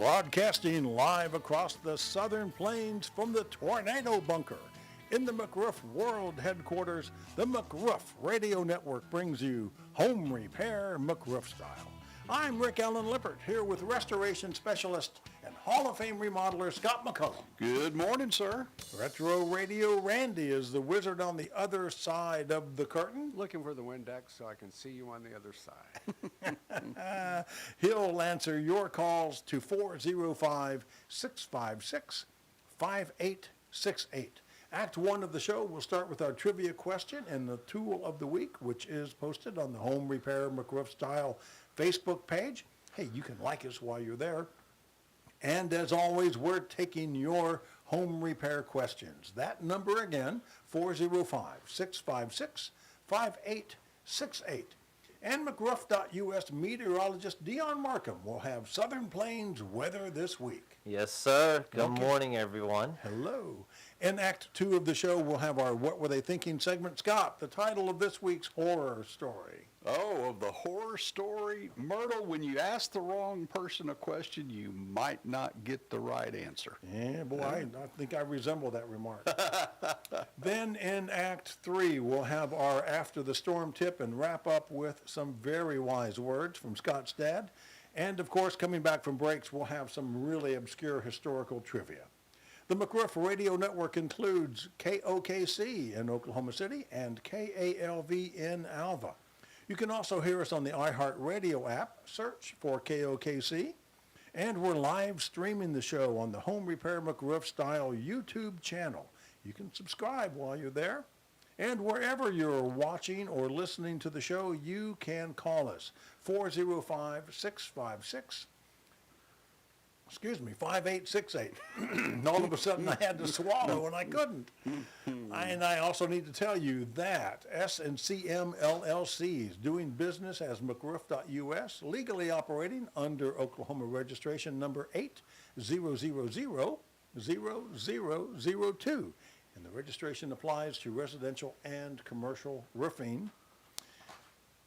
Broadcasting live across the southern plains from the Tornado Bunker. In the McRoof World Headquarters, the McRoof Radio Network brings you Home Repair McRoof Style. I'm Rick Allen Lippert, here with restoration specialist and Hall of Fame remodeler Scott McCullum. Good morning, sir. Retro Radio Randy is the wizard on the other side of the curtain. Looking for the Windex so I can see you on the other side. He'll answer your calls to 405-656-5868. Act 1 of the show will start with our trivia question and the tool of the week, which is posted on the Home Repair McRoof Style Facebook page. Hey, you can like us while you're there. And as always, we're taking your home repair questions. That number again, 405-656-5868. And McRoof.us meteorologist Dion Markham will have Southern Plains weather this week. Yes, sir. Good morning, everyone. Hello. In Act 2 of the show, we'll have our What Were They Thinking segment. Scott, the title of this week's horror story. Oh, of the horror story, Myrtle, when you ask the wrong person a question, you might not get the right answer. Yeah, boy, I think I resemble that remark. Then in Act 3, we'll have our After the Storm tip and wrap up with some very wise words from Scott's dad. And, of course, coming back from breaks, we'll have some really obscure historical trivia. The McRoof Radio Network includes KOKC in Oklahoma City and KALV in Alva. You can also hear us on the iHeartRadio app. Search for KOKC. And we're live streaming the show on the Home Repair McRoof Style YouTube channel. You can subscribe while you're there. And wherever you're watching or listening to the show, you can call us. 5868. All of a sudden I had to swallow and I couldn't. And I also need to tell you that S&CM LLCs doing business as McRoof.us, legally operating under Oklahoma registration number 80000002. And the registration applies to residential and commercial roofing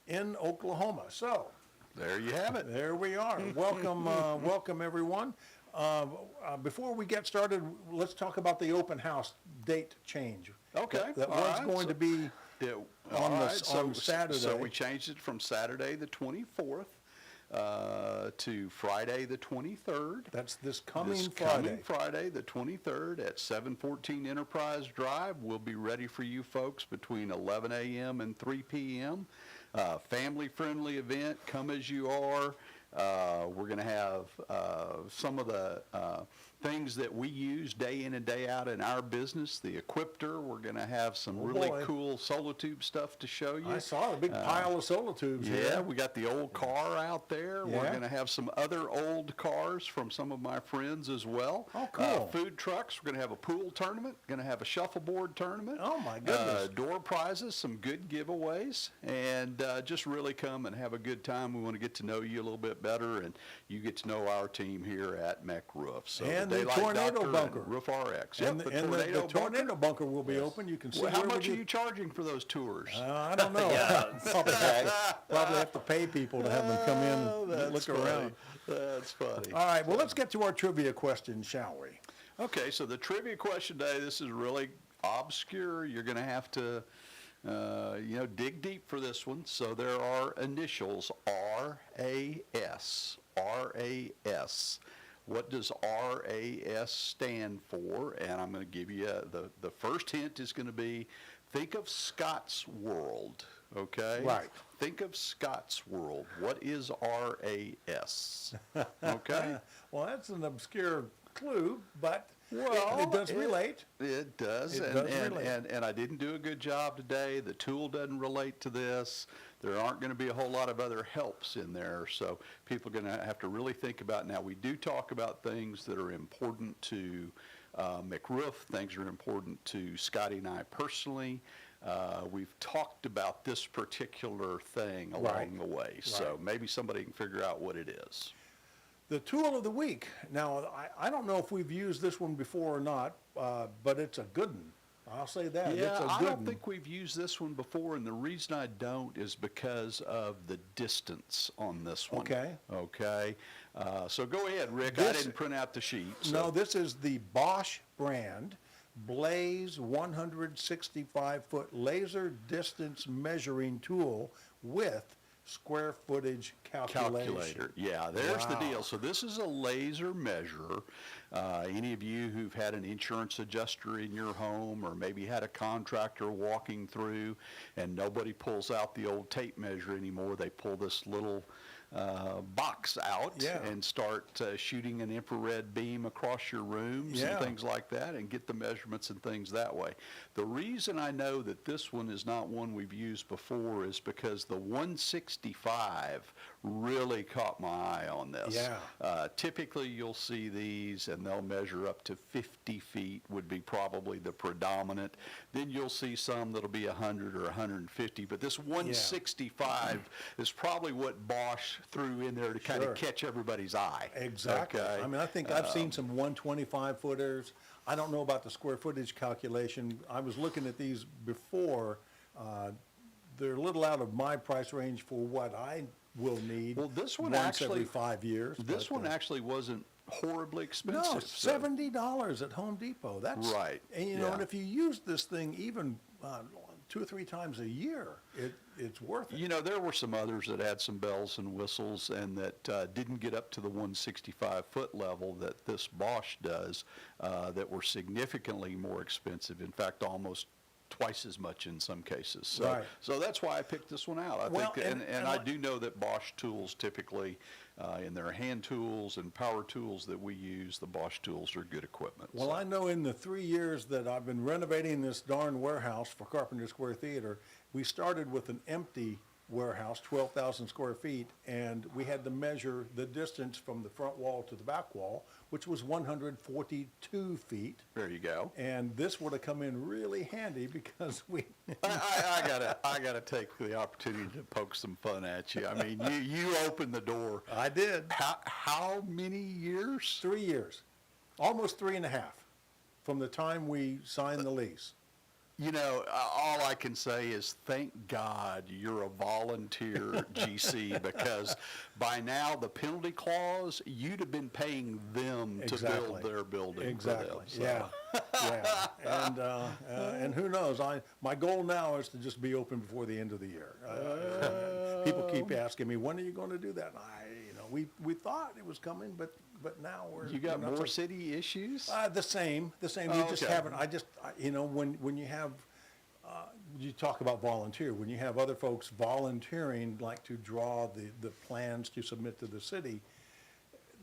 in Oklahoma. So, there you have it. There we are. Welcome, welcome everyone. Before we get started, let's talk about the open house date change. Okay. That was going to be on Saturday. So we changed it from Saturday the 24th to Friday the 23rd. That's this coming Friday the 23rd at 714 Enterprise Drive. We'll be ready for you folks between 11 a.m. and 3 p.m. Family-friendly event. Come as you are. We're going to have some of the things that we use day in and day out in our business, the Equipter. We're going to have some cool Solotube stuff to show you. I saw a big pile of Solotubes here. Yeah, we got the old car out there. Yeah. We're going to have some other old cars from some of my friends as well. Oh, cool. Food trucks. We're going to have a pool tournament. Going to have a shuffleboard tournament. Oh, my goodness. Door prizes, some good giveaways, and just really come and have a good time. We want to get to know you a little bit better, and you get to know our team here at McRoof. So and the Tornado Bunker. Roof RX. And the Tornado Bunker will be open. You can see. Well, how much are you charging for those tours? I don't know. Probably have to pay people to have them come in and look around. That's funny. All right, well, let's get to our trivia question, shall we? Okay, so the trivia question today, this is really obscure. You're going to have to dig deep for this one. So there are initials, R-A-S. R-A-S. What does RAS stand for? And I'm going to give you the first hint is going to be, think of Scott's World, okay? Right. Think of Scott's World. What is RAS? Okay? Well, that's an obscure clue, but it does relate. It does. And I didn't do a good job today. The tool doesn't relate to this. There aren't going to be a whole lot of other helps in there, so people are going to have to really think about. Now, we do talk about things that are important to McRoof, things that are important to Scotty and I personally. We've talked about this particular thing along the way, so maybe somebody can figure out what it is. The tool of the week. Now, I don't know if we've used this one before or not, but it's a good one. I'll say that. Yeah, it's a good I don't one. think we've used this one before, and the reason I don't is because of the distance on this one. Okay. Okay. So go ahead, Rick. I didn't print out the sheet. So. No, this is the Bosch brand Blaze 165-foot laser distance measuring tool with square footage calculation. Yeah, there's the Wow. deal. So this is a laser measure. Any of you who've had an insurance adjuster in your home, or maybe had a contractor walking through and nobody pulls out the old tape measure anymore, they pull this little box out and start shooting an infrared beam across your rooms and things like that, and get the measurements and things that way. The reason I know that this one is not one we've used before is because the 165 really caught my eye on this. Typically you'll see these and they'll measure up to 50 feet would be probably the predominant. Then you'll see some that'll be 100 or 150, but this 165 is probably what Bosch threw in there to kind of catch everybody's eye. Exactly. Okay? I mean, I think I've seen some 125-footers. I don't know about the square footage calculation. I was looking at these before. They're a little out of my price range for what I will need. Well, this one once actually, every 5 years. This one actually wasn't horribly expensive. No, $70 at Home Depot. That's right. And you know, and if you use this thing even 2 or 3 times a year, it's worth it. You know, there were some others that had some bells and whistles and that didn't get up to the 165-foot level that this Bosch does, that were significantly more expensive. In fact, almost twice as much in some cases. So, so that's why I picked this one out. I think, and I do know that Bosch tools typically, in their hand tools and power tools that we use, the Bosch tools are good equipment. Well, I know in the 3 years that I've been renovating this darn warehouse for Carpenter Square Theater, we started with an empty warehouse, 12,000 square feet, and we had to measure the distance from the front wall to the back wall, which was 142 feet. There you go. And this would have come in really handy because we... I gotta take the opportunity to poke some fun at you. I mean, you opened the door. I did. How many years? 3 years. Almost 3.5 from the time we signed the lease. You know, all I can say is thank God you're a volunteer GC, because by now the penalty clause, you'd have been paying them to build their building for them. So. Yeah. And who knows? My goal now is to just be open before the end of the year. People keep asking me, when are you going to do that? And we thought it was coming, but now we're... You got more city issues? The same. You just haven't. When you have, you talk about volunteer, when you have other folks volunteering, like to draw the plans to submit to the city,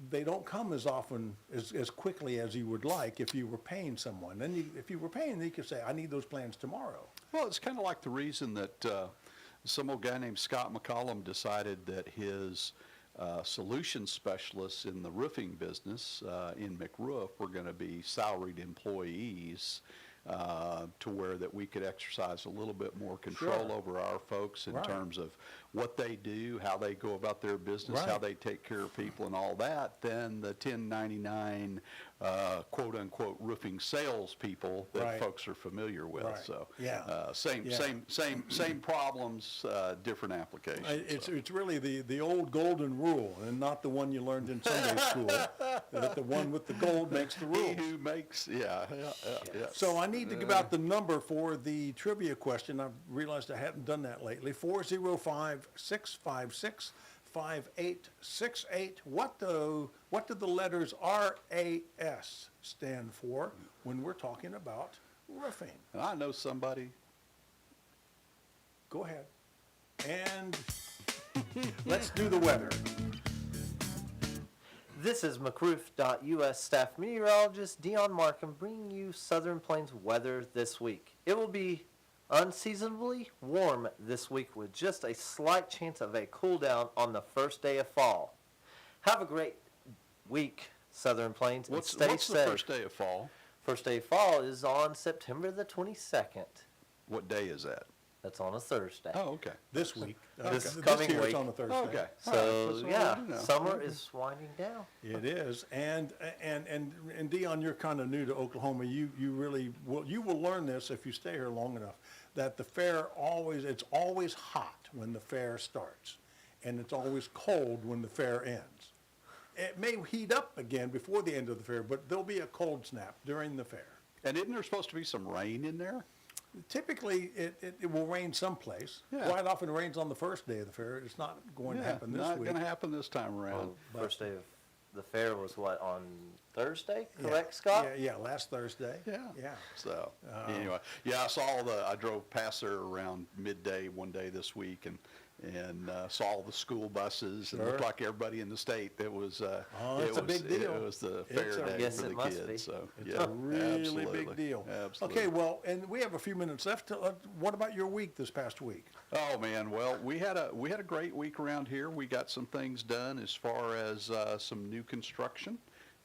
they don't come as often, as quickly as you would like if you were paying someone. Then if you were paying, you could say, I need those plans tomorrow. Well, it's kind of like the reason that some old guy named Scott McCollum decided that his solution specialists in the roofing business in McRoof were going to be salaried employees, to where that we could exercise a little bit more control over our folks in terms of what they do, how they go about their business, how they take care of people and all that, than the 1099 quote unquote roofing salespeople that folks are familiar with. So same problems, different applications. It's really the old golden rule, and not the one you learned in Sunday school. That the one with the gold makes the rules. He who makes, So I need to give out the number for the trivia question. I've realized I hadn't done that lately. 405-656-5868. What do the letters RAS stand for when we're talking about roofing? I know somebody. Go ahead. And let's do the weather. This is McRoof.us staff meteorologist Dion Markham bringing you Southern Plains weather this week. It will be unseasonably warm this week with just a slight chance of a cool down on the first day of fall. Have a great week, Southern Plains, and stay what's safe. the first day of fall? First day of fall is on September the 22nd. What day is that? That's on a Thursday. Oh, okay. This week. This coming year week. It's on a Thursday. Okay. So summer is winding down. It is, and Dion, you're kind of new to Oklahoma. You really will. You will learn this if you stay here long enough. That the fair it's always hot when the fair starts, and it's always cold when the fair ends. it may heat up again before the end of the fair, but there'll be a cold snap during the fair. And isn't there supposed to be some rain in there? Typically, it will rain someplace. Yeah. Quite often it rains on the first day of the fair. It's not going to happen this not week. going to happen this time around. First day of the fair was what, on Thursday? Correct, Scott? Yeah, last Thursday. Yeah. So anyway, I drove past there around midday one day this week and saw the school buses and it looked like everybody in the state that was. It's a big deal. It was the It's fair a- day Yes, for it the must kids. be. So It's a really big deal. Absolutely. Okay, well, and we have a few minutes left. What about your week this past week? Oh man, well we had a great week around here. We got some things done as far as some new construction.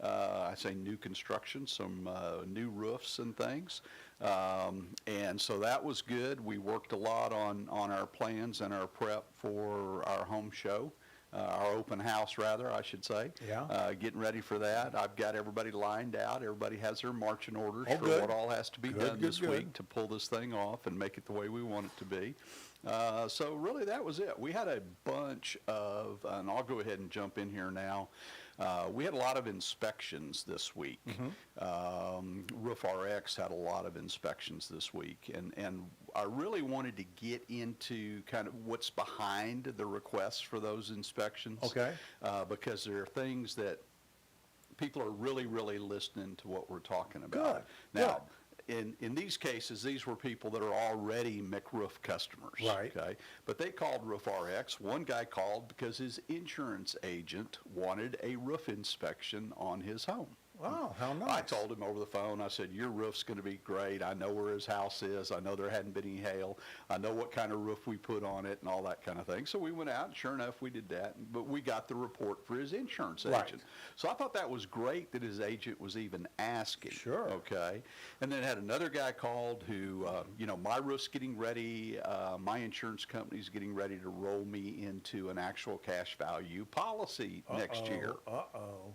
I say new construction, some new roofs and things. And so that was good. We worked a lot on our plans and our prep for our home show, our open house rather, I should say. Yeah. Getting ready for that. I've got everybody lined out. Everybody has their marching orders Oh, for good. what all has to be Good, done good, this good. week to pull this thing off and make it the way we want it to be. So really that was it. We had a bunch of, and I'll go ahead and jump in here now. We had a lot of inspections this week. Roof RX had a lot of inspections this week, and I really wanted to get into kind of what's behind the requests for those inspections. Okay. Because there are things that people are really, really listening to what we're talking about. Good, Now, in these cases, these were people that are already McRoof customers. Right. Okay. But they called Roof RX. One guy called because his insurance agent wanted a roof inspection on his home. Wow, how nice. I told him over the phone, I said, your roof's going to be great. I know where his house is. I know there hadn't been any hail. I know what kind of roof we put on it and all that kind of thing. So we went out, and sure enough, we did that. But we got the report for his insurance Right. agent. So I thought that was great that his agent was even asking. Sure. Okay. And then had another guy called who, my roof's getting ready. My insurance company's getting ready to roll me into an actual cash value policy next year. Uh-oh.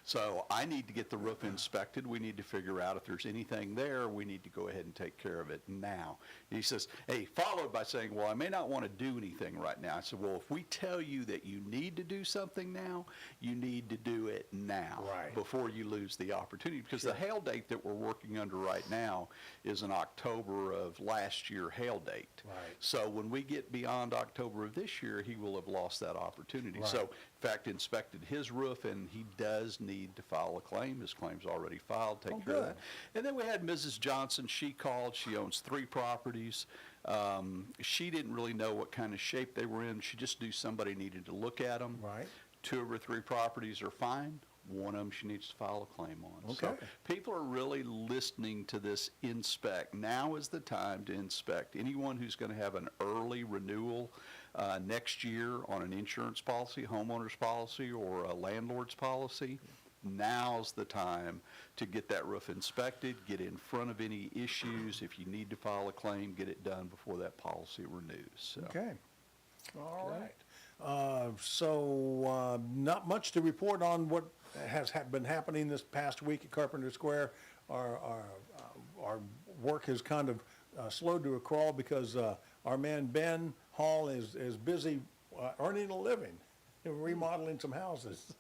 So I need to get the roof inspected. We need to figure out if there's anything there. We need to go ahead and take care of it now. He says, hey, followed by saying, well, I may not want to do anything right now. I said, well, if we tell you that you need to do something now, you need to do it now Right. before you lose the opportunity. Because the hail date that we're working under right now is an October of last year hail date. Right. So when we get beyond October of this year, he will have lost that opportunity. Right. So in fact, inspected his roof, and he does need to file a claim. His claim's already filed. Take care of good. that. And then we had Mrs. Johnson. She called. She owns 3 properties. She didn't really know what kind of shape they were in. She just knew somebody needed to look at them. Right. 2 of her 3 properties are fine. One of them she needs to file a claim on. So Okay. people are really listening to this inspect. Now is the time to inspect. Anyone who's going to have an early renewal next year on an insurance policy, homeowner's policy, or a landlord's policy, now's the time to get that roof inspected, get in front of any issues. If you need to file a claim, get it done before that policy renews. So. Okay. All right. So not much to report on what has been happening this past week at Carpenter Square. Our work has kind of slowed to a crawl because our man Ben Hall is busy earning a living and remodeling some houses.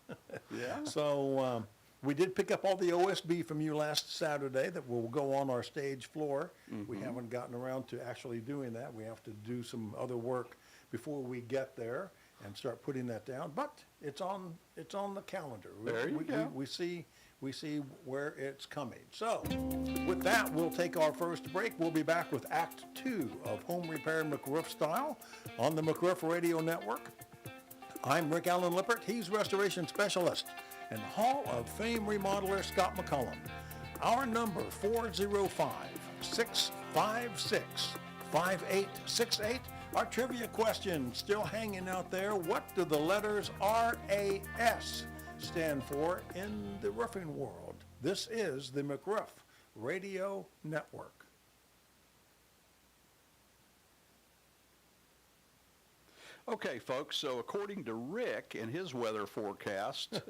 Yeah. So we did pick up all the OSB from you last Saturday that will go on our stage floor. We haven't gotten around to actually doing that. We have to do some other work before we get there and start putting that down. But it's on the calendar. There you go. We see where it's coming. So with that, we'll take our first break. We'll be back with Act 2 of Home Repair McRoof Style on the McRoof Radio Network. I'm Rick Allen Lippert. He's Restoration Specialist and Hall of Fame remodeler Scott McCullum. Our number, 405-656-5868. Our trivia question still hanging out there. What do the letters RAS stand for in the roofing world? This is the McRoof Radio Network. Okay, folks, so according to Rick and his weather forecast,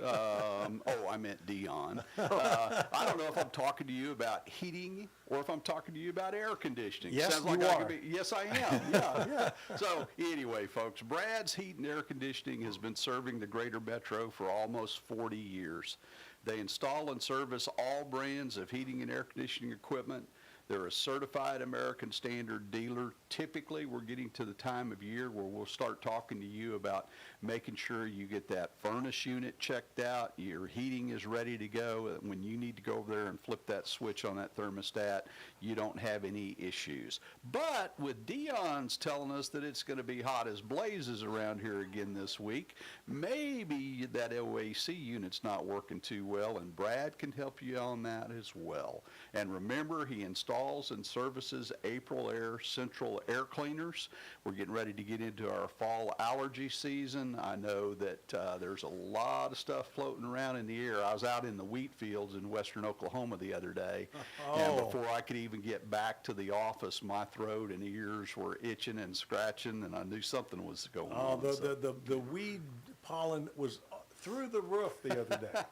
I meant Dion. I don't know if I'm talking to you about heating or if I'm talking to you about air conditioning. Yes, Sounds like you I are. could be, yes, I am. Yeah. So anyway, folks, Brad's Heat and Air Conditioning has been serving the greater metro for almost 40 years. They install and service all brands of heating and air conditioning equipment. They're a certified American Standard dealer. Typically, we're getting to the time of year where we'll start talking to you about making sure you get that furnace unit checked out, your heating is ready to go. When you need to go over there and flip that switch on that thermostat, you don't have any issues. But with Dion's telling us that it's going to be hot as blazes around here again this week, maybe that OAC unit's not working too well, and Brad can help you on that as well. And remember, he installs and services April Air Central Air Cleaners. We're getting ready to get into our fall allergy season. I know that there's a lot of stuff floating around in the air. I was out in the wheat fields in western Oklahoma the other day, and before I could even get back to the office, my throat and ears were itching and scratching, and I knew something was going on. The weed pollen was through the roof the other day.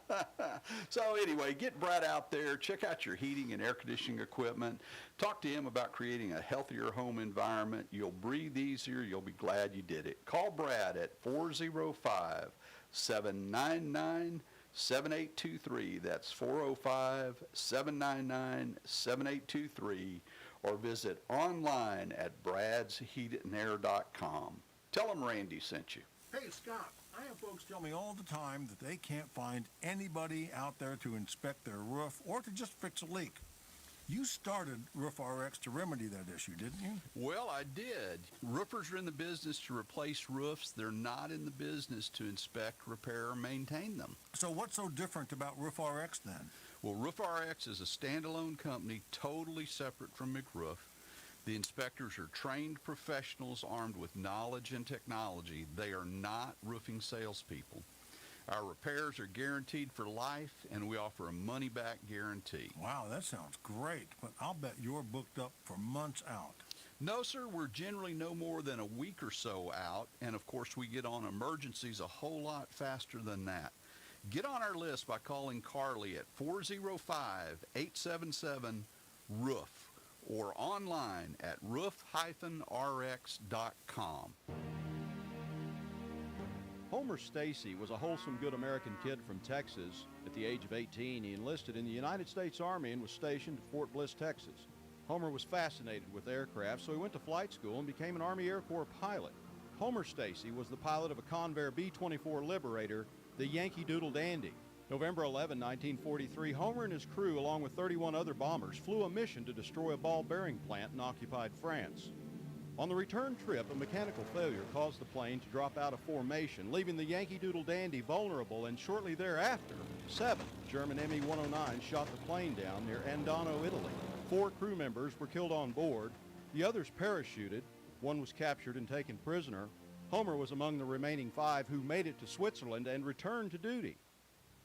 So anyway, get Brad out there, check out your heating and air conditioning equipment, talk to him about creating a healthier home environment. You'll breathe easier, you'll be glad you did it. Call Brad at 405-799-7823. That's 405-799-7823, or visit online at bradsheatandair.com. Tell him Randy sent you. Hey, Scott, I have folks tell me all the time that they can't find anybody out there to inspect their roof or to just fix a leak. You started Roof RX to remedy that issue, didn't you? Well, I did. Roofers are in the business to replace roofs. They're not in the business to inspect, repair, or maintain them. So what's so different about Roof RX then? Well, Roof RX is a standalone company totally separate from McRoof. The inspectors are trained professionals armed with knowledge and technology. They are not roofing salespeople. Our repairs are guaranteed for life, and we offer a money-back guarantee. Wow, that sounds great, but I'll bet you're booked up for months out. No, sir, we're generally no more than a week or so out, and of course we get on emergencies a whole lot faster than that. Get on our list by calling Carly at 405-877-ROOF. or online at roof-rx.com. Homer Stacy was a wholesome, good American kid from Texas. At the age of 18, he enlisted in the United States Army and was stationed at Fort Bliss, Texas. Homer was fascinated with aircraft, so he went to flight school and became an Army Air Corps pilot. Homer Stacy was the pilot of a Convair B-24 Liberator, the Yankee Doodle Dandy. November 11, 1943, Homer and his crew, along with 31 other bombers, flew a mission to destroy a ball bearing plant in occupied France. On the return trip, a mechanical failure caused the plane to drop out of formation, leaving the Yankee Doodle Dandy vulnerable, and shortly thereafter, 7 German Me-109 shot the plane down near Andano, Italy. 4 crew members were killed on board. The others parachuted. 1 was captured and taken prisoner. Homer was among the remaining 5 who made it to Switzerland and returned to duty.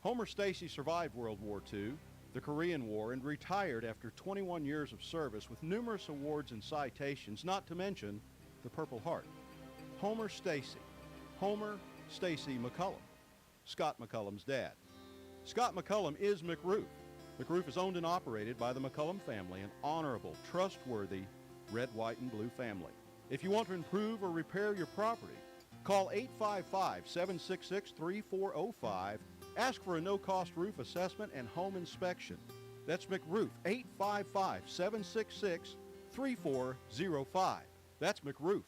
Homer Stacy survived World War II, the Korean War, and retired after 21 years of service with numerous awards and citations, not to mention the Purple Heart. Homer Stacy. Homer Stacy McCullum, Scott McCullum's dad. Scott McCullum is McRoof. McRoof is owned and operated by the McCullum family, an honorable, trustworthy red, white, and blue family. If you want to improve or repair your property, call 855-766-3405. Ask for a no-cost roof assessment and home inspection. That's McRoof, 855-766-3405. That's McRoof.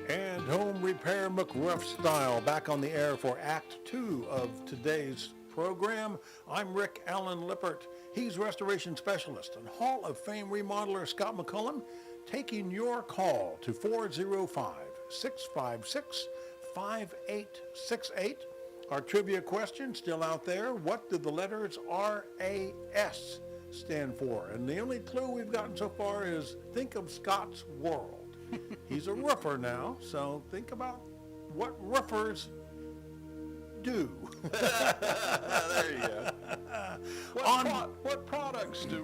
And Home Repair McRoof Style back on the air for Act 2 of today's program. I'm Rick Allen Lippert. He's Restoration Specialist and Hall of Fame remodeler Scott McCullum, taking your call to 405-656-5868. Our trivia question still out there. What do the letters RAS stand for? And the only clue we've gotten so far is think of Scott's world. He's a roofer now, so think about what roofers do. There you go. What products do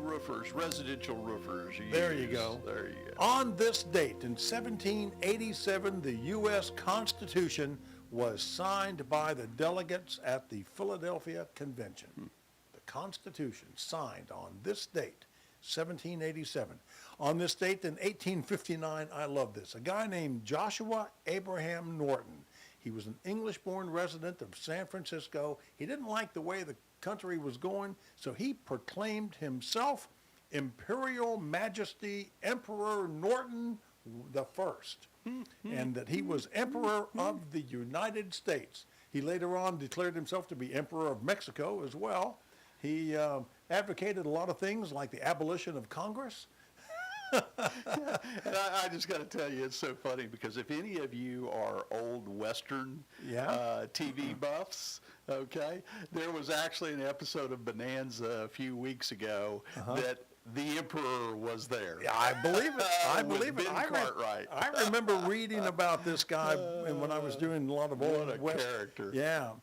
residential roofers use? There you go. There you go. On this date in 1787, the U.S. Constitution was signed by the delegates at the Philadelphia Convention. The Constitution signed on this date, 1787. On this date in 1859, I love this, a guy named Joshua Abraham Norton. He was an English-born resident of San Francisco. He didn't like the way the country was going, so he proclaimed himself Imperial Majesty Emperor Norton the First, and that he was Emperor of the United States. He later on declared himself to be Emperor of Mexico as well. He advocated a lot of things like the abolition of Congress. And I just got to tell you, it's so funny because if any of you are old Western TV buffs, okay, there was actually an episode of Bonanza a few weeks ago that the Emperor was there. Yeah, I believe it. I believe it. Ben Cartwright. I remember reading about this guy when I was doing a lot of old What a West. character. Yeah,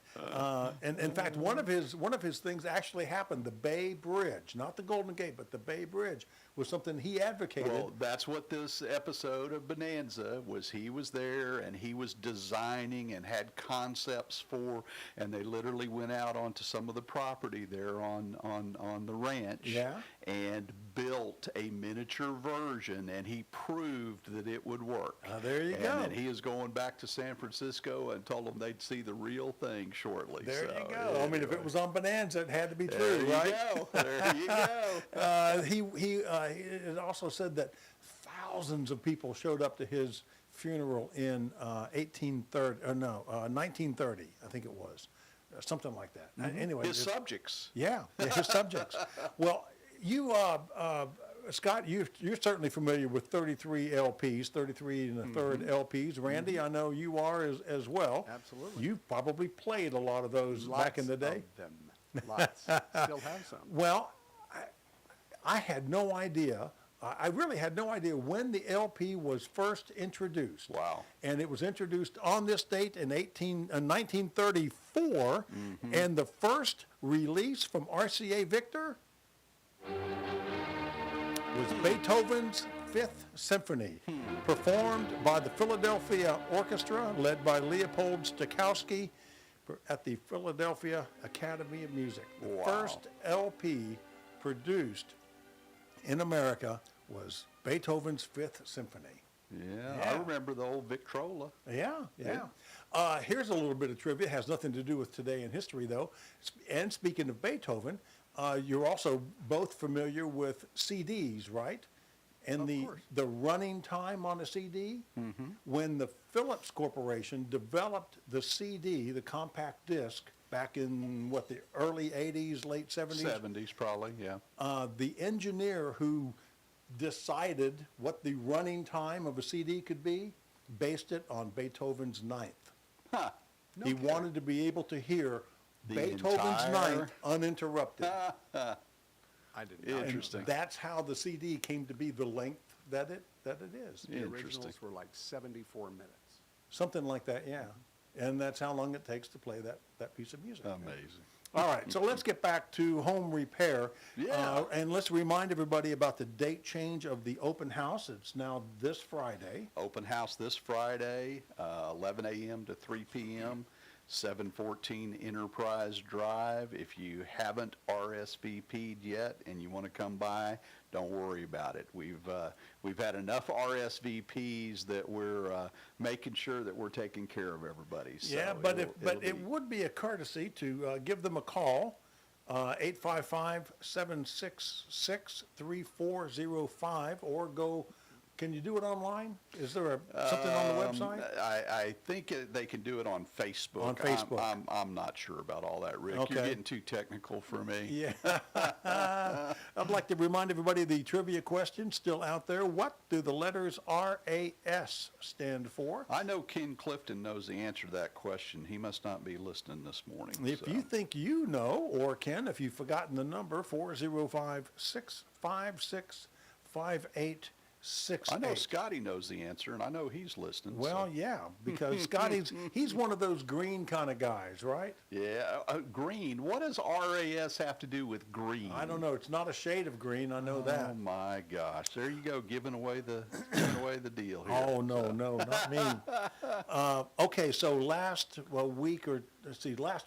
and in fact, one of his things actually happened. The Bay Bridge, not the Golden Gate, but the Bay Bridge was something he advocated. Well, that's what this episode of Bonanza was. He was there and he was designing and had concepts for, and they literally went out onto some of the property there on the ranch and built a miniature version, and he proved that it would work. There you go. And then he is going back to San Francisco and told them they'd see the real thing shortly. There So, you go. I mean, if it was on Bonanza, it had to be there true, you right? go. There you go. It also said that thousands of people showed up to his funeral in 1930, I think it was, something like that. Anyway, His subjects. Yeah, his subjects. Well, you, Scott, you're certainly familiar with 33 LPs, 33 and a third LPs. Randy, I know you are as well. Absolutely. You've probably played a lot of those back in the day. Lots of them. Lots. Still have some. Well, I had no idea. I really had no idea when the LP was first introduced. Wow. And it was introduced on this date in 1934, and the first release from RCA Victor was Beethoven's Fifth Symphony, performed by the Philadelphia Orchestra, led by Leopold Stokowski at the Philadelphia Academy of Music. The Wow. first LP produced in America was Beethoven's Fifth Symphony. Yeah, Yeah. I remember the old Victrola. Yeah. Here's a little bit of trivia. It has nothing to do with today in history, though. And speaking of Beethoven, you're also both familiar with CDs, right? And the running time on a CD. When the Philips Corporation developed the CD, the compact disc, back in the early 80s, late 70s? 70s probably, yeah. The engineer who decided what the running time of a CD could be based it on Beethoven's Ninth. Huh. He wanted to be able to hear The Beethoven's entire- Ninth uninterrupted. I did not. Interesting. And that's how the CD came to be the length that it is. The Interesting. originals were like 74 minutes. Something like that, yeah. And that's how long it takes to play that piece of music. Amazing. All right, so let's get back to home repair. Yeah. And let's remind everybody about the date change of the open house. It's now this Friday. Open house this Friday, 11 a.m. to 3 p.m., 714 Enterprise Drive. If you haven't RSVP'd yet and you want to come by, don't worry about it. We've had enough RSVPs that we're making sure that we're taking care of everybody. So Yeah, but it'll it be- would be a courtesy to give them a call, 855-766-3405, or go. Can you do it online? Is there something on the website? I think they can do it on Facebook. On Facebook. I'm not sure about all that, Rick. Okay. You're getting too technical for me. Yeah. I'd like to remind everybody the trivia question still out there. What do the letters RAS stand for? I know Ken Clifton knows the answer to that question. He must not be listening this morning. If so. you think you know, or Ken, if you've forgotten the number, 405-656-58 6-8. I know Scotty knows the answer, and I know he's listening. Well, so. yeah, because he's one of those green kind of guys, right? Yeah, green. What does RAS have to do with green? I don't know. It's not a shade of green. I know that. Oh my gosh! There you go, giving away the deal here. Oh, no, not me. Okay, so last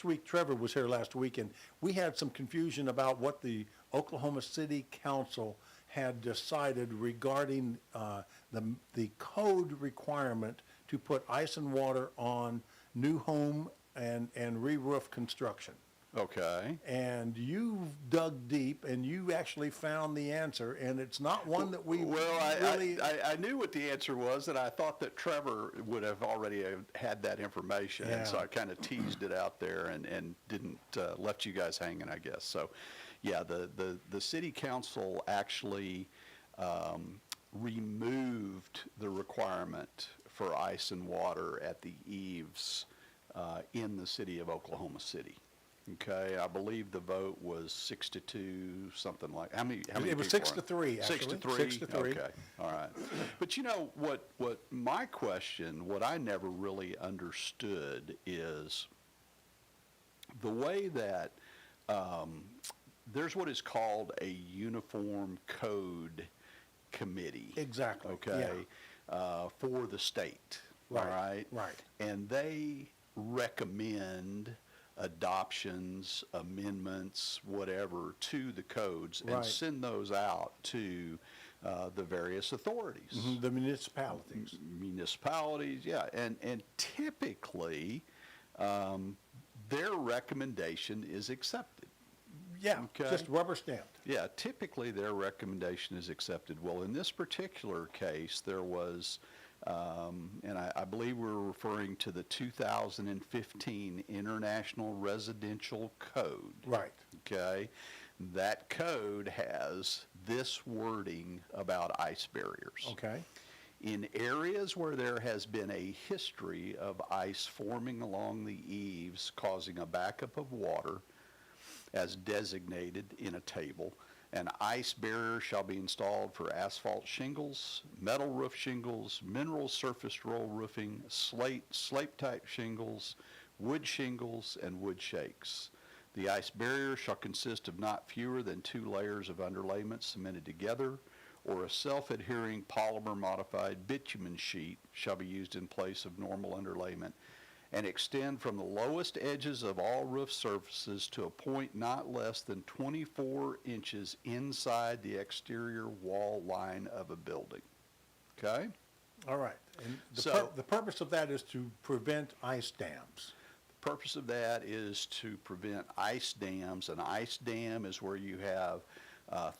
week Trevor was here last week, and we had some confusion about what the Oklahoma City Council had decided regarding the code requirement to put ice and water on new home and re-roof construction. Okay. And you dug deep, and you actually found the answer, and it's not one that we really... I knew what the answer was, and I thought that Trevor would have already had that information, and so I kind of teased it out there and didn't left you guys hanging, I guess. So, yeah, the city council actually removed the requirement for ice and water at the eaves in the city of Oklahoma City. Okay, I believe the vote was 6-2, something like. How many? It was 6-3. Actually. 6-3. 6-3. Okay, all right. But you know what my question, what I never really understood is the way that there's what is called a uniform code committee. Exactly. Okay, for the state. Right. All right. Right. And they recommend adoptions, amendments, whatever, to the codes and Right. send those out to the various authorities. Mhm, the municipalities. Municipalities, yeah. And typically, their recommendation is accepted. Yeah, Okay. just rubber stamped. Yeah, typically their recommendation is accepted. Well, in this particular case, there was, and I believe we're referring to the 2015 International Residential Code. Right. Okay? That code has this wording about ice barriers. Okay. In areas where there has been a history of ice forming along the eaves causing a backup of water, as designated in a table, an ice barrier shall be installed for asphalt shingles, metal roof shingles, mineral surface roll roofing, slate-type shingles, wood shingles, and wood shakes. The ice barrier shall consist of not fewer than 2 layers of underlayment cemented together, or a self-adhering polymer-modified bitumen sheet shall be used in place of normal underlayment, and extend from the lowest edges of all roof surfaces to a point not less than 24 inches inside the exterior wall line of a building. Okay? All right. And So- the purpose of that is to prevent ice dams. The purpose of that is to prevent ice dams. An ice dam is where you have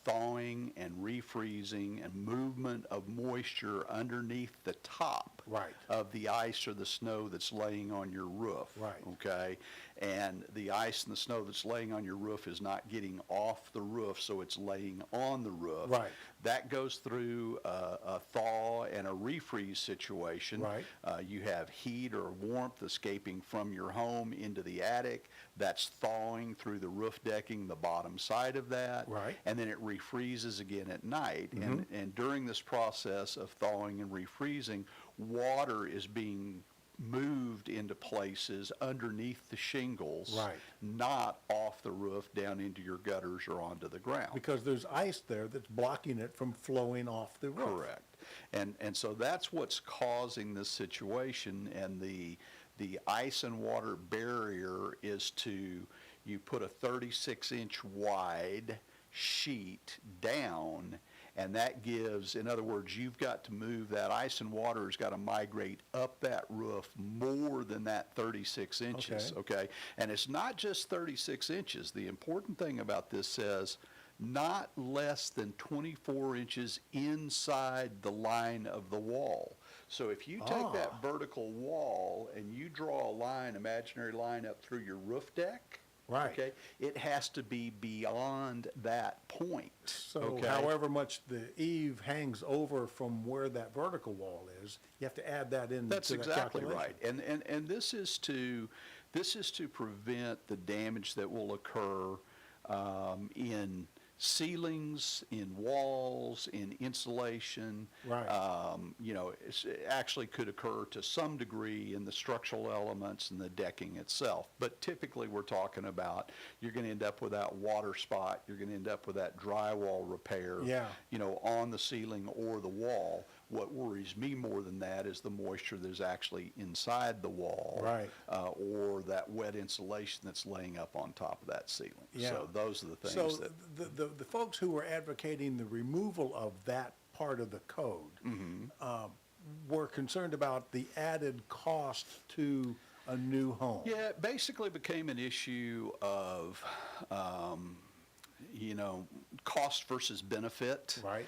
thawing and refreezing and movement of moisture underneath the top Right. of the ice or the snow that's laying on your roof. Right. Okay? And the ice and the snow that's laying on your roof is not getting off the roof, so it's laying on the roof. Right. That goes through a thaw and a refreeze situation. Right. You have heat or warmth escaping from your home into the attic. That's thawing through the roof decking, the bottom side of that. Right. And then it refreezes again at night. Mm-hmm. And during this process of thawing and refreezing, water is being moved into places underneath the shingles, Right. not off the roof down into your gutters or onto the ground. Because there's ice there that's blocking it from flowing off the roof. Correct. And so that's what's causing this situation, and the ice and water barrier is you put a 36-inch wide sheet down, and that gives, in other words, you've got to move that ice and water has got to migrate up that roof more than that 36 inches, okay? And it's not just 36 inches. The important thing about this says not less than 24 inches inside the line of the wall. So if you take that vertical wall and you draw a line, imaginary line up through your roof deck, Right. okay, it has to be beyond that point. So okay? however much the eave hangs over from where that vertical wall is, you have to add that in. That's to that exactly calculation. right. And this is to prevent the damage that will occur in ceilings, in walls, in insulation. Right. It actually could occur to some degree in the structural elements and the decking itself. But typically we're talking about you're going to end up with that water spot, you're going to end up with that drywall repair, Yeah. on the ceiling or the wall. What worries me more than that is the moisture that is actually inside the wall, Right. Or that wet insulation that's laying up on top of that ceiling. Yeah. So those are the things So that. the folks who were advocating the removal of that part of the code were concerned about the added cost to a new home. Yeah, it basically became an issue of, cost versus benefit. Right.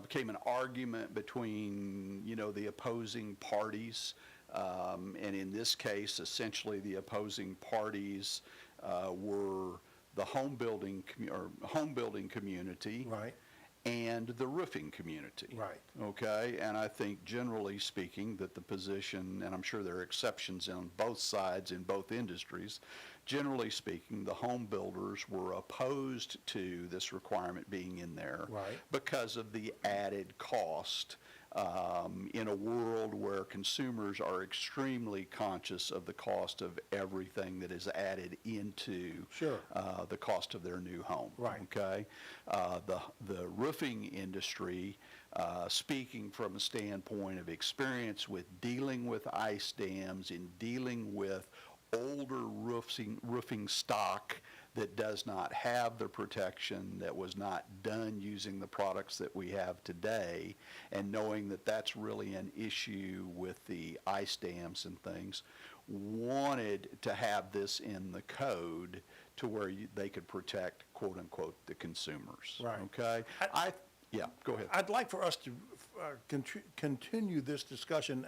Became an argument between, the opposing parties. And in this case, essentially the opposing parties were the home building community. Right. And the roofing community. Right. Okay, and I think generally speaking that the position, and I'm sure there are exceptions on both sides in both industries, generally speaking, the home builders were opposed to this requirement being in there. Right. Because of the added cost in a world where consumers are extremely conscious of the cost of everything that is added into Sure. the cost of their new home. Right. Okay, the roofing industry, speaking from a standpoint of experience with dealing with ice dams and dealing with older roofing stock that does not have the protection, that was not done using the products that we have today, and knowing that that's really an issue with the ice dams and things, wanted to have this in the code to where they could protect, quote unquote, the consumers. Right. Okay? Yeah, go ahead. I'd like for us to continue this discussion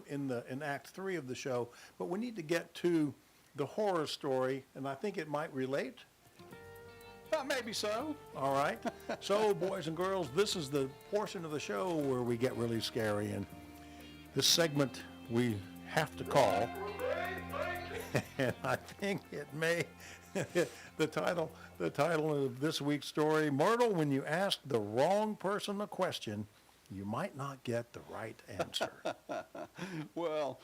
in Act 3 of the show, but we need to get to the horror story, and I think it might relate. Maybe so. All right. So, boys and girls, this is the portion of the show where we get really scary, and this segment we have to call, and I think it may, the title of this week's story, Myrtle, when you ask the wrong person a question, you might not get the right answer. Well,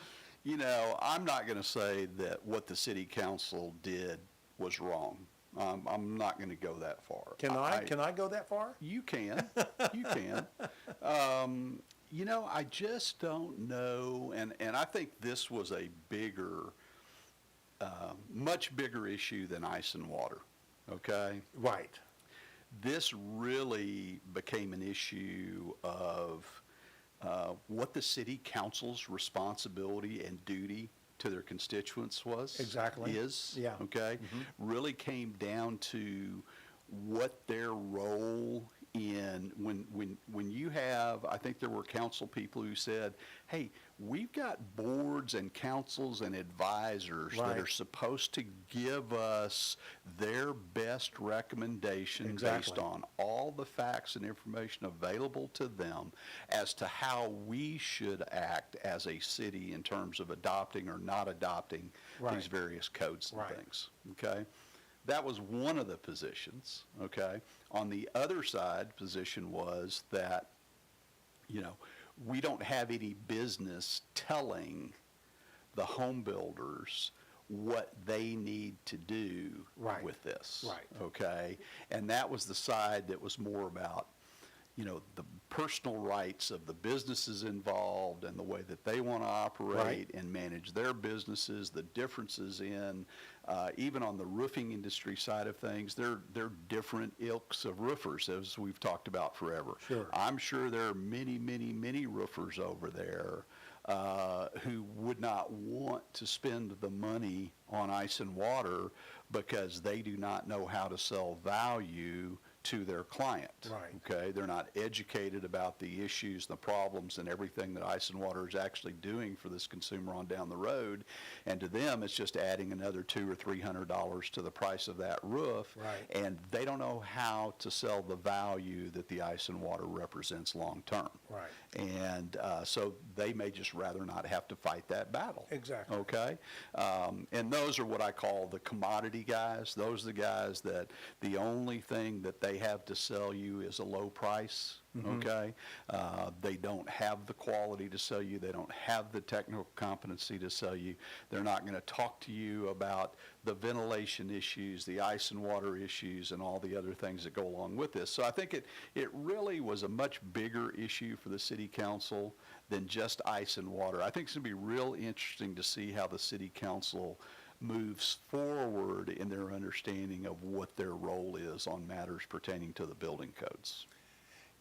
I'm not going to say that what the city council did was wrong. I'm not going to go that far. Can I go that far? You can. You can. I just don't know. And I think this was a bigger, much bigger issue than ice and water. Okay? Right. This really became an issue of what the city council's responsibility and duty to their constituents was. Exactly. Is. Yeah. Okay. Really came down to what their role in when you have, I think there were council people who said, hey, we've got boards and councils and advisors Right. that are supposed to give us their best recommendation based Exactly. on all the facts and information available to them as to how we should act as a city in terms of adopting or not adopting Right. these various codes and Right. things. Okay? That was one of the positions, okay? On the other side, position was that, we don't have any business telling the home builders what they need to do Right. with this. Right. Okay? And that was the side that was more about, the personal rights of the businesses involved and the way that they want to operate Right. and manage their businesses, the differences in, even on the roofing industry side of things, they're different ilks of roofers, as we've talked about forever. Sure. I'm sure there are many, many, many roofers over there who would not want to spend the money on ice and water because they do not know how to sell value to their client. Right. Okay, they're not educated about the issues, the problems, and everything that ice and water is actually doing for this consumer on down the road. And to them, it's just adding another $200 or $300 to the price of that roof. Right. And they don't know how to sell the value that the ice and water represents long term. Right. And so they may just rather not have to fight that battle. Exactly. Okay? And those are what I call the commodity guys. Those are the guys that the only thing that they have to sell you is a low price. Okay? They don't have the quality to sell you. They don't have the technical competency to sell you. They're not going to talk to you about the ventilation issues, the ice and water issues, and all the other things that go along with this. So I think it really was a much bigger issue for the city council than just ice and water. I think it's going to be real interesting to see how the city council moves forward in their understanding of what their role is on matters pertaining to the building codes.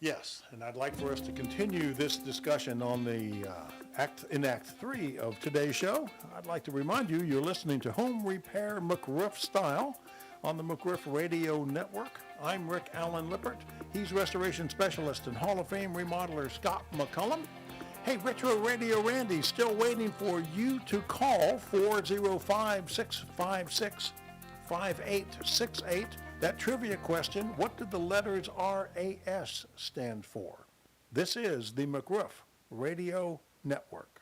Yes, and I'd like for us to continue this discussion on the Act 3 of today's show. I'd like to remind you, you're listening to Home Repair McRoof Style on the McRoof Radio Network. I'm Rick Allen Lippert. He's restoration specialist and Hall of Fame remodeler Scott McCullum. Hey, Retro Radio Randy, still waiting for you to call 405-656-5868. That trivia question, what did the letters RAS stand for? This is the McRoof Radio Network.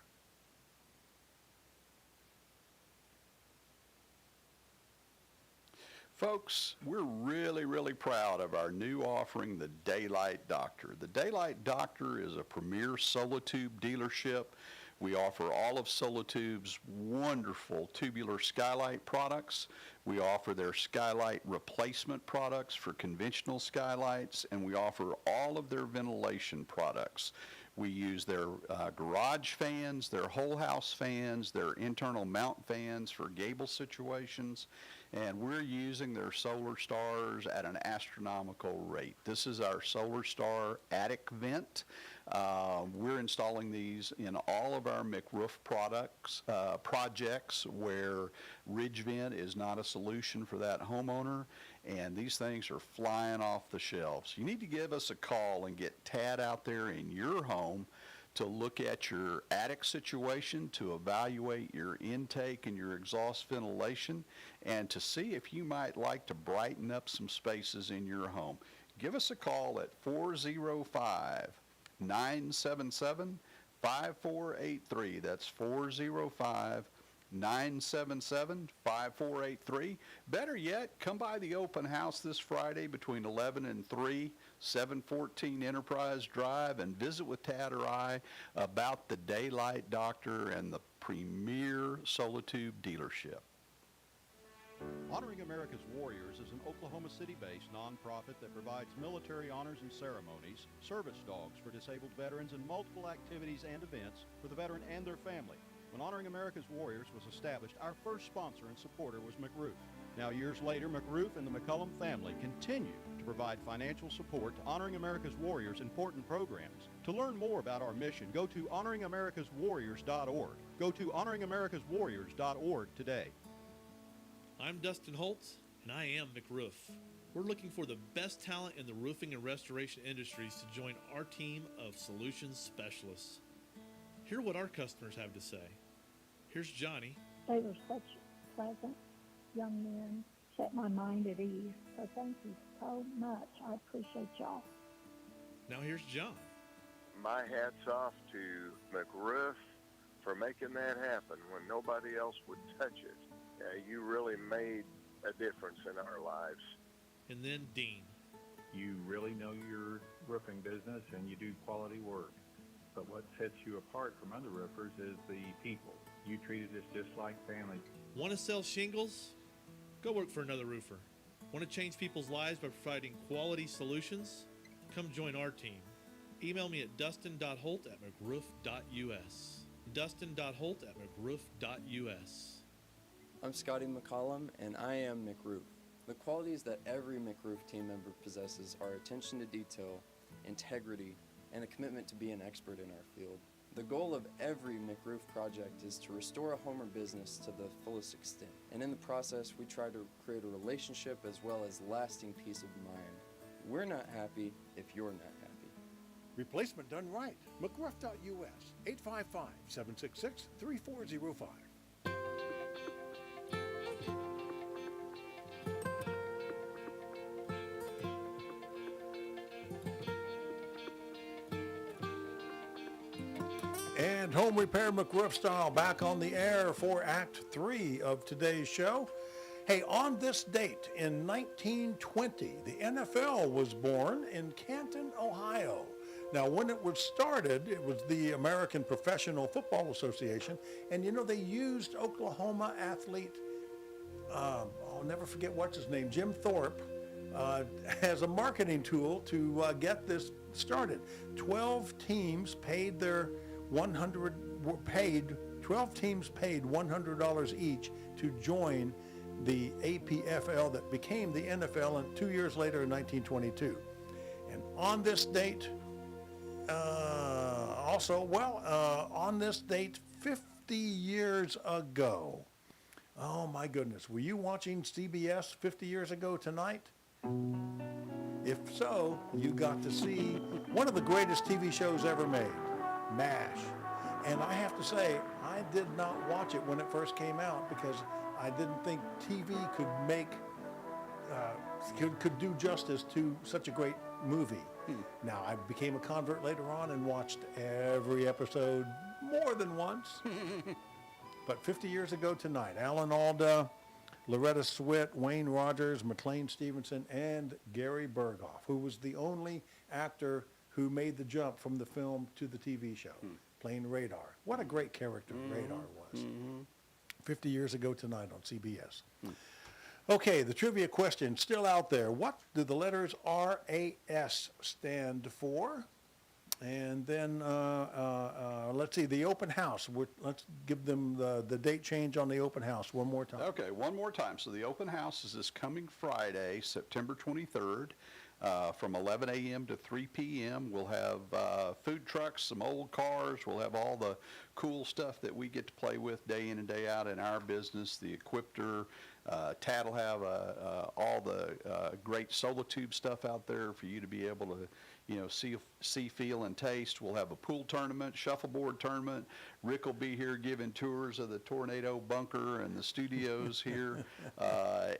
Folks, we're really, really proud of our new offering, the Daylight Doctor. The Daylight Doctor is a premier Solitube dealership. We offer all of Solitube's wonderful tubular skylight products. We offer their skylight replacement products for conventional skylights, and we offer all of their ventilation products. We use their garage fans, their whole house fans, their internal mount fans for gable situations, and we're using their Solar Stars at an astronomical rate. This is our Solar Star attic vent. We're installing these in all of our McRoof projects where ridge vent is not a solution for that homeowner, and these things are flying off the shelves. You need to give us a call and get Tad out there in your home to look at your attic situation, to evaluate your intake and your exhaust ventilation, and to see if you might like to brighten up some spaces in your home. Give us a call at 405-977-5483. That's 405-977-5483. Better yet, come by the open house this Friday between 11 and 3, 714 Enterprise Drive, and visit with Tad or I about the Daylight Doctor and the premier Solitube dealership. Honoring America's Warriors is an Oklahoma City-based nonprofit that provides military honors and ceremonies, service dogs for disabled veterans, and multiple activities and events for the veteran and their family. When Honoring America's Warriors was established, our first sponsor and supporter was McRoof. Now, years later, McRoof and the McCullum family continue to provide financial support to Honoring America's Warriors' important programs. To learn more about our mission, go to honoringamericaswarriors.org. Go to honoringamericaswarriors.org today. I'm Dustin Holtz, and I am McRoof. We're looking for the best talent in the roofing and restoration industries to join our team of solutions specialists. Hear what our customers have to say. Here's Johnny. They were such pleasant young men, set my mind at ease. So thank you so much. I appreciate y'all. Now here's John. My hat's off to McRoof for making that happen when nobody else would touch it. You really made a difference in our lives. And then Dean. You really know your roofing business and you do quality work. But what sets you apart from other roofers is the people. You treated us just like family. Want to sell shingles? Go work for another roofer. Want to change people's lives by providing quality solutions? Come join our team. Email me at dustin.holt@mcroof.us. dustin.holt@mcroof.us. I'm Scotty McCollum, and I am McRoof. The qualities that every McRoof team member possesses are attention to detail, integrity, and a commitment to be an expert in our field. The goal of every McRoof project is to restore a home or business to the fullest extent, and in the process, we try to create a relationship as well as lasting peace of mind. We're not happy if you're not happy. Replacement done right. McRoof.us, 855-766-3405. right, Home Repair McRoof Style back on the air for Act 3 of today's show. Hey, on this date in 1920, the NFL was born in Canton, Ohio. Now, when it was started, it was the American Professional Football Association, and they used Oklahoma athlete, I'll never forget what's his name, Jim Thorpe, as a marketing tool to get this started. 12 teams paid $100 each to join the APFL that became the NFL, and 2 years later in 1922. And on this date, on this date 50 years ago, oh my goodness, were you watching CBS 50 years ago tonight? If so, you got to see one of the greatest TV shows ever made, MASH. And I have to say, I did not watch it when it first came out because I didn't think TV could do justice to such a great movie. Now, I became a convert later on and watched every episode more than once. But 50 years ago tonight, Alan Alda, Loretta Swit, Wayne Rogers, McLean Stevenson, and Gary Berghoff, who was the only actor who made the jump from the film to the TV show, playing Radar. What a great character Radar was. 50 years ago tonight on CBS. Okay, the trivia question still out there. What do the letters RAS stand for? And then, let's see, the open house. Let's give them the date change on the open house one more time. Okay, one more time. So the open house is this coming Friday, September 23rd, from 11 a.m. to 3 p.m. We'll have food trucks, some old cars. We'll have all the cool stuff that we get to play with day in and day out in our business, the Equipter. Tad will have all the great Solitube stuff out there for you to be able to, see, feel, and taste. We'll have a pool tournament, shuffleboard tournament. Rick will be here giving tours of the Tornado Bunker and the studios here,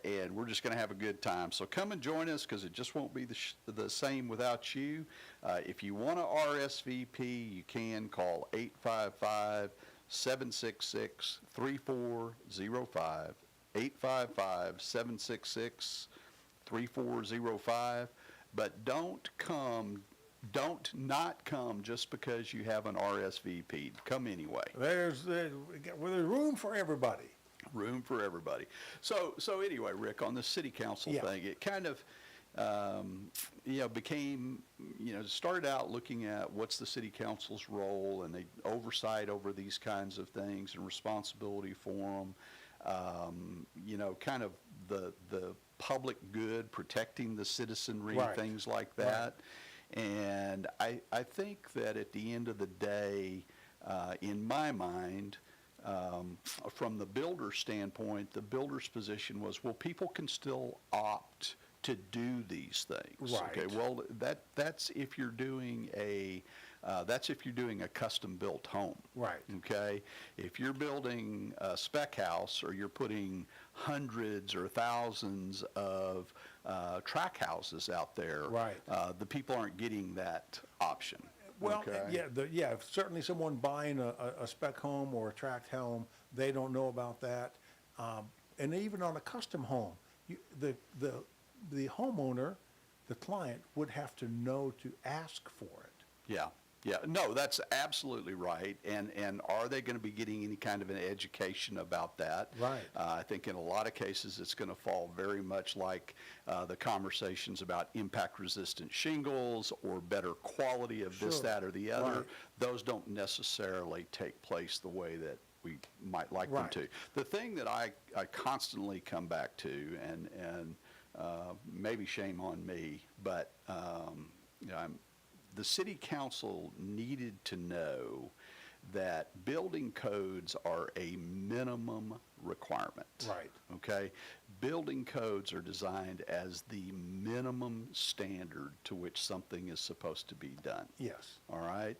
and we're just going to have a good time. So come and join us because it just won't be the same without you. If you want to RSVP, you can call 855-766-3405. 855-766-3405. But don't not come just because you have an RSVP. Come anyway. There's room for everybody. Room for everybody. So anyway, Rick, on the city council thing, it kind of, became, started out looking at what's the city council's role and the oversight over these kinds of things and responsibility for them. Kind of the public good, protecting the citizenry, things like that. And I think that at the end of the day, in my mind, from the builder's standpoint, the builder's position was, well, people can still opt to do these things. Right. Okay. Well, that's if you're doing a custom-built home. Right. Okay? If you're building a spec house or you're putting hundreds or thousands of track houses out there, the people aren't getting that option. Well, okay? Certainly someone buying a spec home or a tract home, they don't know about that. And even on a custom home, the homeowner, the client, would have to know to ask for it. Yeah. Yeah, no, that's absolutely right. And are they going to be getting any kind of an education about that? Right. I think in a lot of cases it's going to fall very much like the conversations about impact-resistant shingles or better quality of this, that, or the other. Right. Those don't necessarily take place the way that we might like them to. The thing that I constantly come back to, and maybe shame on me, but the city council needed to know that building codes are a minimum requirement. Right. Okay? Building codes are designed as the minimum standard to which something is supposed to be done. Yes. All right?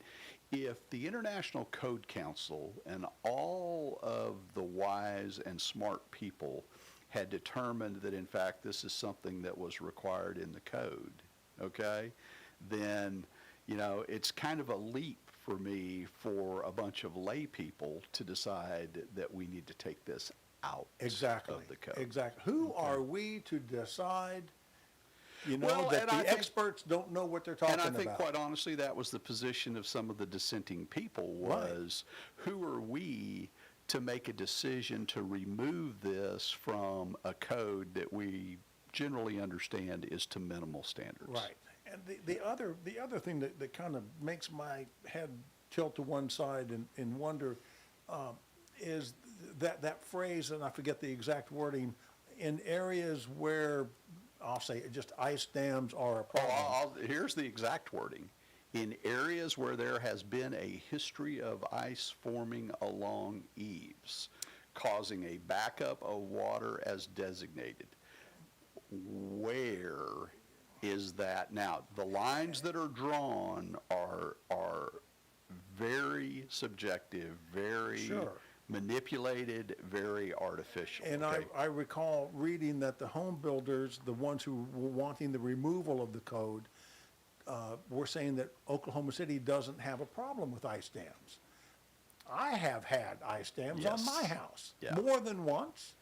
If the International Code Council and all of the wise and smart people had determined that, in fact, this is something that was required in the code, okay, then, it's kind of a leap for me for a bunch of lay people to decide that we need to take this out Exactly. of the code. Exactly. Who are we to decide, Well, that and the I think- experts don't know what they're talking And about? I think, quite honestly, that was the position of some of the dissenting people was, who are we to make a decision to remove this from a code that we generally understand is to minimal standards? Right. And the other thing that kind of makes my head tilt to one side and wonder is that phrase, and I forget the exact wording, in areas where, I'll say, just ice dams are a problem. Here's the exact wording. In areas where there has been a history of ice forming along eaves, causing a backup of water as designated. Where is that? Now, the lines that are drawn are very subjective, very Sure. manipulated, very artificial. And okay? I recall reading that the home builders, the ones who were wanting the removal of the code, were saying that Oklahoma City doesn't have a problem with ice dams. I have had ice dams on Yes. my house, Yeah. more than once.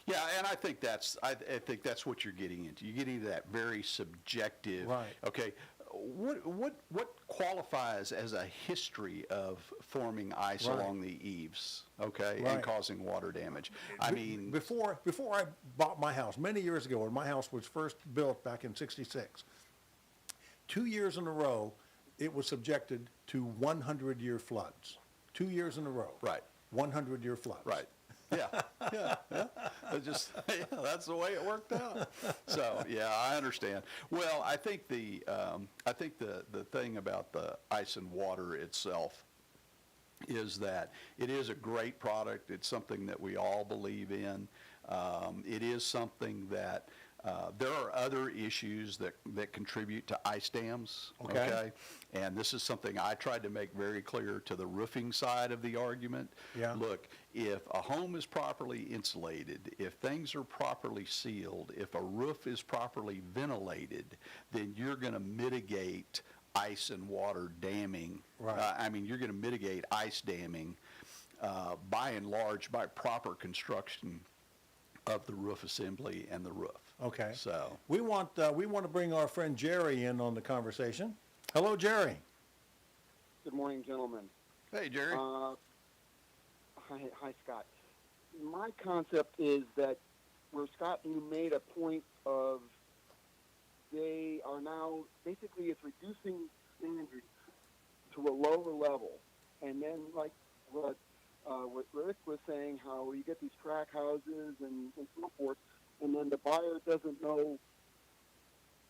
Yeah, and I think that's what you're getting into. You're getting into that very subjective. Right. Okay, what qualifies as a history of forming ice Right. along the eaves? Okay, Right. and causing water damage. I mean, Before I bought my house, many years ago, when my house was first built back in '66, 2 years in a row, it was subjected to 100-year floods. 2 years in a row. Right. 100-year floods. right. Yeah. That's the way it worked out. So, yeah, I understand. Well, I think the thing about the ice and water itself is that it is a great product. It's something that we all believe in. It is something that there are other issues that contribute to ice dams. Okay. And this is something I tried to make very clear to the roofing side of the argument. Yeah. Look, if a home is properly insulated, if things are properly sealed, if a roof is properly ventilated, then you're going to mitigate ice and water damming. Right. You're going to mitigate ice damming by and large by proper construction of the roof assembly and the roof. Okay. So, We want to bring our friend Jerry in on the conversation. Hello, Jerry. Good morning, gentlemen. hey, Jerry. Hi, Scott. My concept is that where, Scott, you made a point of they are now, basically it's reducing standards to a lower level. And then like what Rick was saying, how you get these track houses and so forth, and then the buyer doesn't know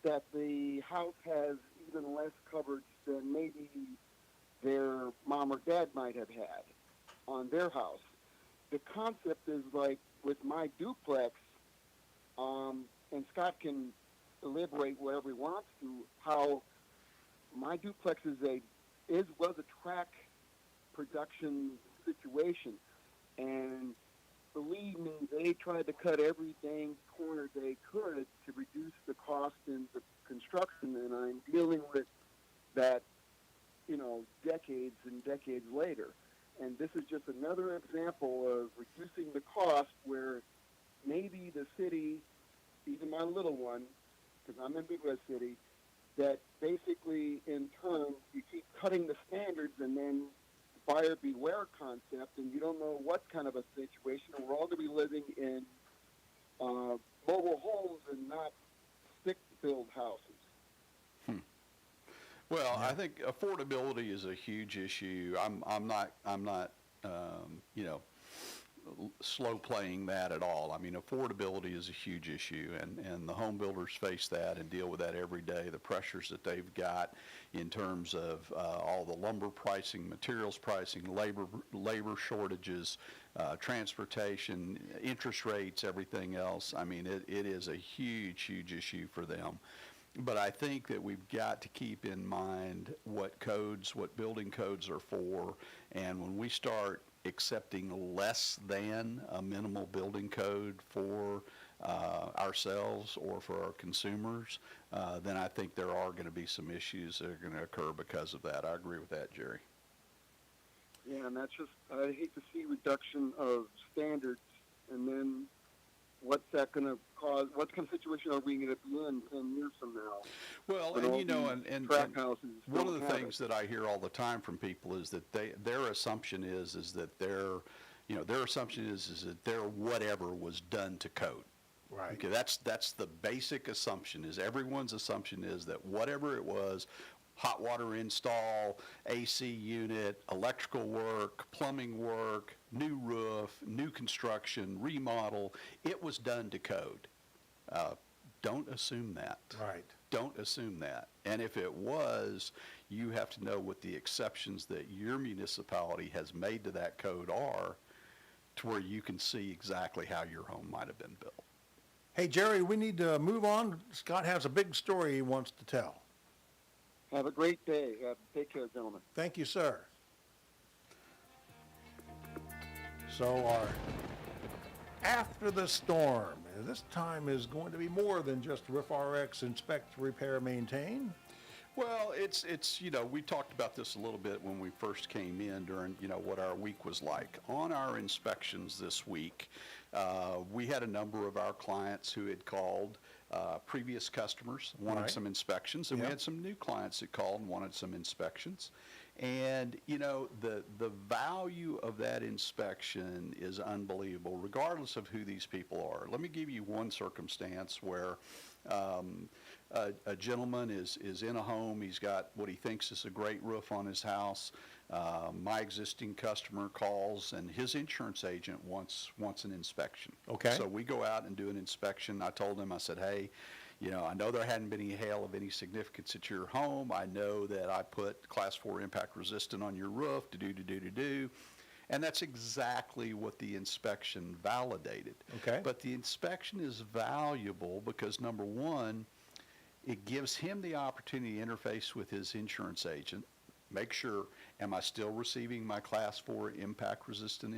that the house has even less coverage than maybe their mom or dad might have had on their house. The concept is like with my duplex, and Scott can elaborate whatever he wants to, how my duplex was a track production situation, and believe me, they tried to cut everything corner they could to reduce the cost in the construction, and I'm dealing with that, decades and decades later. And this is just another example of reducing the cost where maybe the city, even my little one, because I'm in Midwest City, that basically in turn you keep cutting the standards and then buyer beware concept, and you don't know what kind of a situation, and we're all going to be living in mobile homes and not stick-built houses. Well, I think affordability is a huge issue. I'm not slow playing that at all. I mean, affordability is a huge issue, and the home builders face that and deal with that every day. The pressures that they've got in terms of all the lumber pricing, materials pricing, labor shortages, transportation, interest rates, everything else. I mean, it is a huge issue for them. But I think that we've got to keep in mind what building codes are for, and when we start accepting less than a minimal building code for ourselves or for our consumers, then I think there are going to be some issues that are going to occur because of that. I agree with that, Jerry. Yeah, and that's just, I hate to see reduction of standards, and then what's that going to cause? What kind of situation are we going to be in 10 years from now? Well, When and all you know, these and track houses one of don't the have things it. that I hear all the time from people is that their assumption is that their assumption is that their whatever was done to code. Right. Okay, that's the basic assumption. Is everyone's assumption is that whatever it was, hot water install, AC unit, electrical work, plumbing work, new roof, new construction, remodel, it was done to code. Don't assume that. Right. Don't assume that. And if it was, you have to know what the exceptions that your municipality has made to that code are, to where you can see exactly how your home might have been built. Hey, Jerry, we need to move on. Scott has a big story he wants to tell. Have a great day. Take care, gentlemen. Thank you, sir. So our after the storm, this time is going to be more than just Roof RX inspect, repair, maintain. Well, it's we talked about this a little bit when we first came in during, what our week was like. On our inspections this week, we had a number of our clients who had called, previous customers wanted Right. some inspections, and we Yeah. had some new clients that called and wanted some inspections. And, the value of that inspection is unbelievable, regardless of who these people are. Let me give you one circumstance where a gentleman is in a home. He's got what he thinks is a great roof on his house. My existing customer calls, and his insurance agent wants an inspection. Okay. So we go out and do an inspection. I told him, I said, hey, I know there hadn't been any hail of any significance at your home. I know that I put Class 4 impact resistant on your roof, and that's exactly what the inspection validated. Okay. But the inspection is valuable because, number one, it gives him the opportunity to interface with his insurance agent, make sure, am I still receiving my Class 4 impact resistant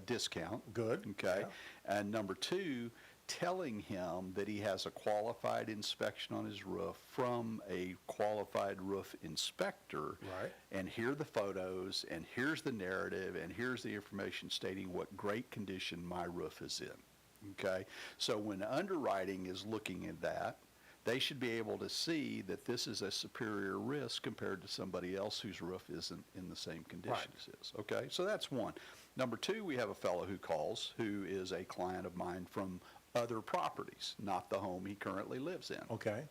discount? Good. Okay. Yeah. And number two, telling him that he has a qualified inspection on his roof from a qualified roof inspector. Right. And here are the photos, and here's the narrative, and here's the information stating what great condition my roof is in. Okay? So when underwriting is looking at that, they should be able to see that this is a superior risk compared to somebody else whose roof isn't in the same condition as his. Okay? So that's one. Number two, we have a fellow who calls who is a client of mine from other properties, not the home he currently lives in. Okay.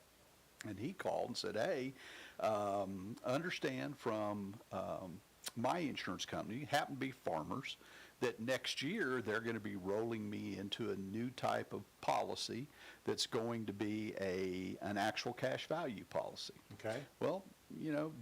And he called and said, hey, understand from my insurance company, happen to be Farmers, that next year they're going to be rolling me into a new type of policy that's going to be an actual cash value policy. Okay. Well,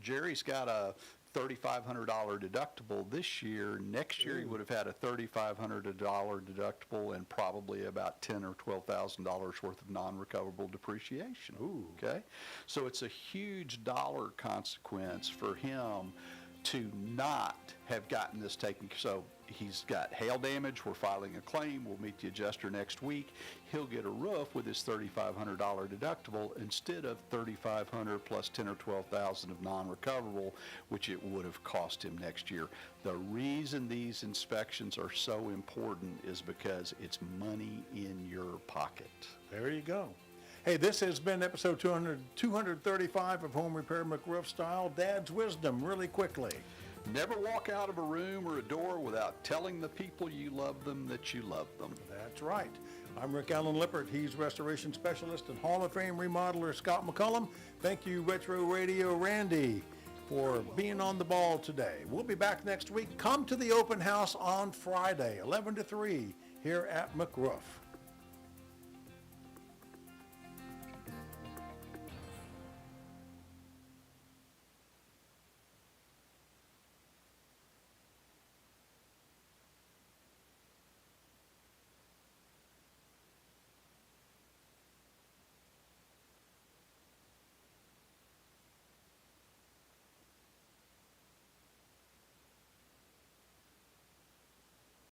Jerry's got a $3,500 deductible this year. Next year he would have had a $3,500 deductible and probably about $10,000 or $12,000 worth of non-recoverable depreciation. Ooh. Okay, so it's a huge dollar consequence for him to not have gotten this taken. So he's got hail damage. We're filing a claim. We'll meet the adjuster next week. He'll get a roof with his $3,500 deductible instead of $3,500 plus $10,000 or $12,000 of non-recoverable, which it would have cost him next year. The reason these inspections are so important is because it's money in your pocket. There you go. Hey, this has been episode 235 of Home Repair McRoof Style. Dad's wisdom, really quickly. Never walk out of a room or a door without telling the people you love them that you love them. That's right. I'm Rick Allen Lippert. He's restoration specialist and Hall of Fame remodeler Scott McCullum. Thank you, Retro Radio Randy, for being on the ball today. We'll be back next week. Come to the open house on Friday, 11 to 3, here at McRoof.